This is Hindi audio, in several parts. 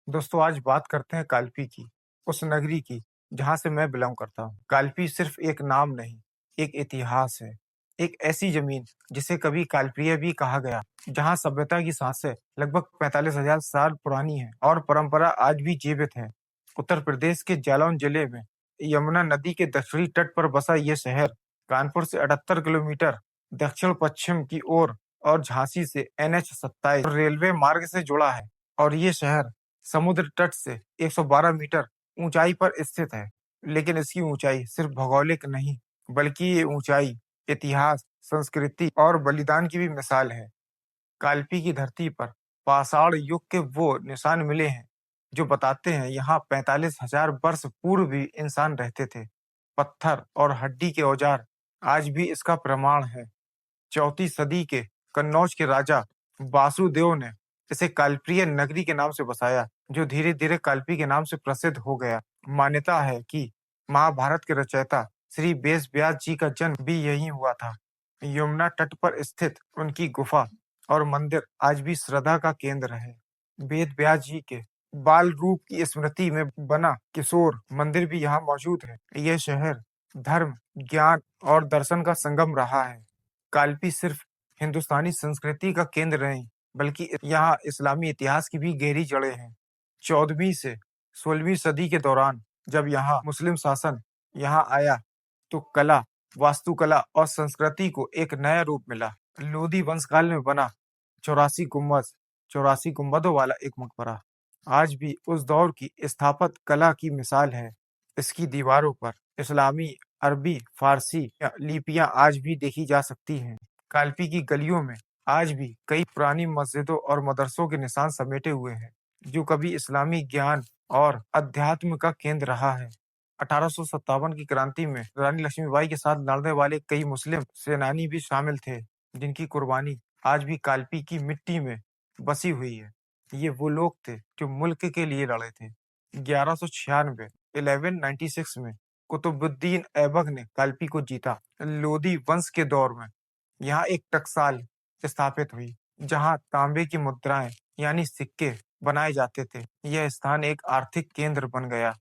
दोस्तों आज बात करते हैं काल्पी की, उस नगरी की जहाँ से मैं बिलोंग करता हूँ। काल्पी सिर्फ एक नाम नहीं, एक इतिहास है। एक ऐसी जमीन जिसे कभी कालप्रिय भी कहा गया, जहाँ सभ्यता की सांसें लगभग 45,000 साल पुरानी हैं और परंपरा आज भी जीवित है। उत्तर प्रदेश के जालौन जिले में यमुना नदी के दक्षिणी तट पर बसा ये शहर कानपुर से 78 किलोमीटर दक्षिण पश्चिम की ओर और झांसी से NH 27 रेलवे मार्ग से जुड़ा है। और ये शहर समुद्र तट से 112 मीटर ऊंचाई पर स्थित है। लेकिन इसकी ऊंचाई सिर्फ भौगोलिक नहीं, बल्कि ये ऊंचाई इतिहास, संस्कृति और बलिदान की भी मिसाल है। काल्पी की धरती पर पाषाण युग के वो निशान मिले हैं जो बताते हैं यहाँ 45,000 वर्ष पूर्व भी इंसान रहते थे। पत्थर और हड्डी के औजार आज भी इसका प्रमाण है। 34वीं सदी के कन्नौज के राजा वासुदेव ने इसे कालप्रिय नगरी के नाम से बसाया, जो धीरे धीरे काल्पी के नाम से प्रसिद्ध हो गया। मान्यता है कि महाभारत के रचयिता श्री वेद व्यास जी का जन्म भी यहीं हुआ था। यमुना तट पर स्थित उनकी गुफा और मंदिर आज भी श्रद्धा का केंद्र है। वेद व्यास जी के बाल रूप की स्मृति में बना किशोर मंदिर भी यहाँ मौजूद है। यह शहर धर्म, ज्ञान और दर्शन का संगम रहा है। काल्पी सिर्फ हिंदुस्तानी संस्कृति का केंद्र नहीं, बल्कि यहाँ इस्लामी इतिहास की भी गहरी जड़ें हैं। 14वीं से 16वीं सदी के दौरान जब यहाँ मुस्लिम शासन यहाँ आया, तो कला, वास्तुकला और संस्कृति को एक नया रूप मिला। लोधी वंशकाल में बना 84 गुंबदों वाला एक मकबरा आज भी उस दौर की स्थापत कला की मिसाल है। इसकी दीवारों पर इस्लामी, अरबी, फारसी लिपियां आज भी देखी जा सकती हैं। काल्पी की गलियों में आज भी कई पुरानी मस्जिदों और मदरसों के निशान समेटे हुए हैं, जो कभी इस्लामी ज्ञान और अध्यात्म का केंद्र रहा है। 1857 की क्रांति में रानी लक्ष्मीबाई के साथ लड़ने वाले कई मुस्लिम सेनानी भी शामिल थे, जिनकी कुर्बानी आज भी काल्पी की मिट्टी में बसी हुई है। ये वो लोग थे जो मुल्क के लिए लड़े थे। 1196 1196 में कुतुबुद्दीन ऐबक ने काल्पी को जीता। लोधी वंश के दौर में यहाँ एक टकसाल स्थापित हुई, जहाँ तांबे की मुद्राएं यानी सिक्के बनाए जाते थे। यह स्थान एक आर्थिक केंद्र बन गया।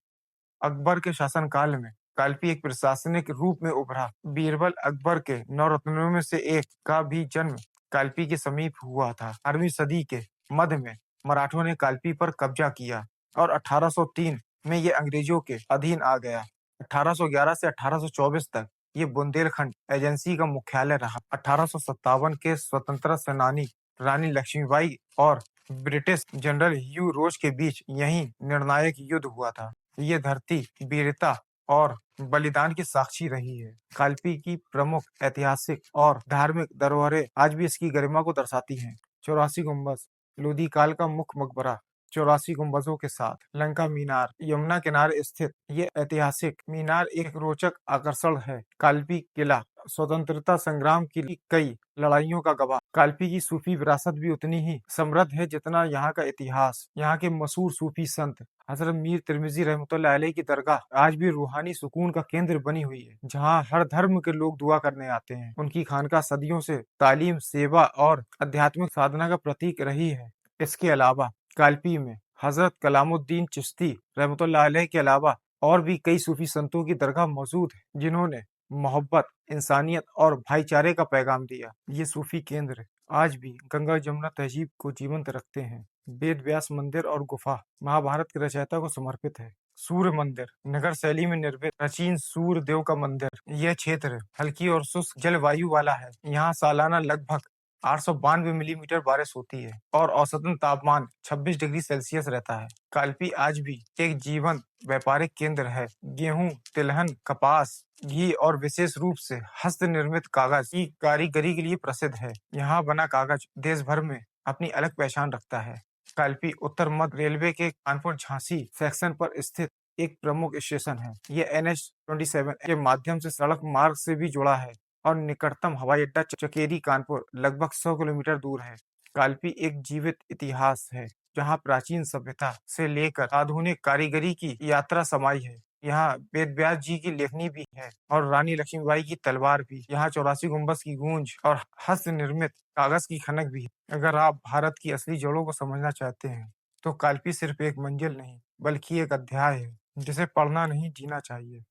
अकबर के शासनकाल में काल्पी एक प्रशासनिक रूप में उभरा। बीरबल अकबर के नवरत्नों में से एक का भी जन्म काल्पी के समीप हुआ था। 18वीं सदी के मध्य में मराठों ने काल्पी पर कब्जा किया और 1803 में ये अंग्रेजों के अधीन आ गया। 1811 से 1824 तक ये बुंदेलखंड एजेंसी का मुख्यालय रहा। 1857 के स्वतंत्रता सेनानी रानी लक्ष्मीबाई और ब्रिटिश जनरल ह्यू रोज के बीच यही निर्णायक युद्ध हुआ था। ये धरती वीरता और बलिदान की साक्षी रही है। काल्पी की प्रमुख ऐतिहासिक और धार्मिक धरोहरें आज भी इसकी गरिमा को दर्शाती हैं। 84 गुंबद, लोधी काल का मुख्य मकबरा 84 गुंबजों के साथ, लंका मीनार, यमुना किनारे स्थित ये ऐतिहासिक मीनार एक रोचक आकर्षण है। काल्पी किला स्वतंत्रता संग्राम की कई लड़ाइयों का गवाह। काल्पी की सूफी विरासत भी उतनी ही समृद्ध है जितना यहाँ का इतिहास। यहाँ के मशहूर सूफी संत हजरत मीर तिरमिजी रहमतुल्लाह अलैह की दरगाह आज भी रूहानी सुकून का केंद्र बनी हुई है, जहाँ हर धर्म के लोग दुआ करने आते हैं। उनकी खानका सदियों से तालीम, सेवा और आध्यात्मिक साधना का प्रतीक रही है। इसके अलावा काल्पी में हजरत कलामुद्दीन चिश्ती रहमतुल्लाह अलैह के अलावा और भी कई सूफी संतों की दरगाह मौजूद है, जिन्होंने मोहब्बत, इंसानियत और भाईचारे का पैगाम दिया। ये सूफी केंद्र आज भी गंगा जमुना तहजीब को जीवंत रखते हैं। वेद व्यास मंदिर और गुफा महाभारत के रचयिता को समर्पित है। सूर्य मंदिर नगर शैली में निर्मित प्राचीन सूर्य देव का मंदिर। यह क्षेत्र हल्की और शुष्क जलवायु वाला है। यहाँ सालाना लगभग 892 मिलीमीटर बारिश होती है और औसतन तापमान 26 डिग्री सेल्सियस रहता है। काल्पी आज भी एक जीवंत व्यापारिक केंद्र है। गेहूं, तिलहन, कपास, घी और विशेष रूप से हस्त निर्मित कागज की कारीगरी के लिए प्रसिद्ध है। यहाँ बना कागज देश भर में अपनी अलग पहचान रखता है। काल्पी उत्तर मध्य रेलवे के कानपुर झांसी सेक्शन पर स्थित एक प्रमुख स्टेशन है। यह NH 27 के माध्यम से सड़क मार्ग से भी जुड़ा है और निकटतम हवाई अड्डा चकेरी कानपुर लगभग 100 किलोमीटर दूर है। काल्पी एक जीवित इतिहास है, जहाँ प्राचीन सभ्यता से लेकर आधुनिक कारीगरी की यात्रा समाई है। यहाँ वेद व्यास जी की लेखनी भी है और रानी लक्ष्मीबाई की तलवार भी। यहाँ 84 गुंबद की गूंज और हस्त निर्मित कागज की खनक भी है। अगर आप भारत की असली जड़ों को समझना चाहते हैं तो काल्पी सिर्फ एक मंजिल नहीं, बल्कि एक अध्याय है, जिसे पढ़ना नहीं जीना चाहिए।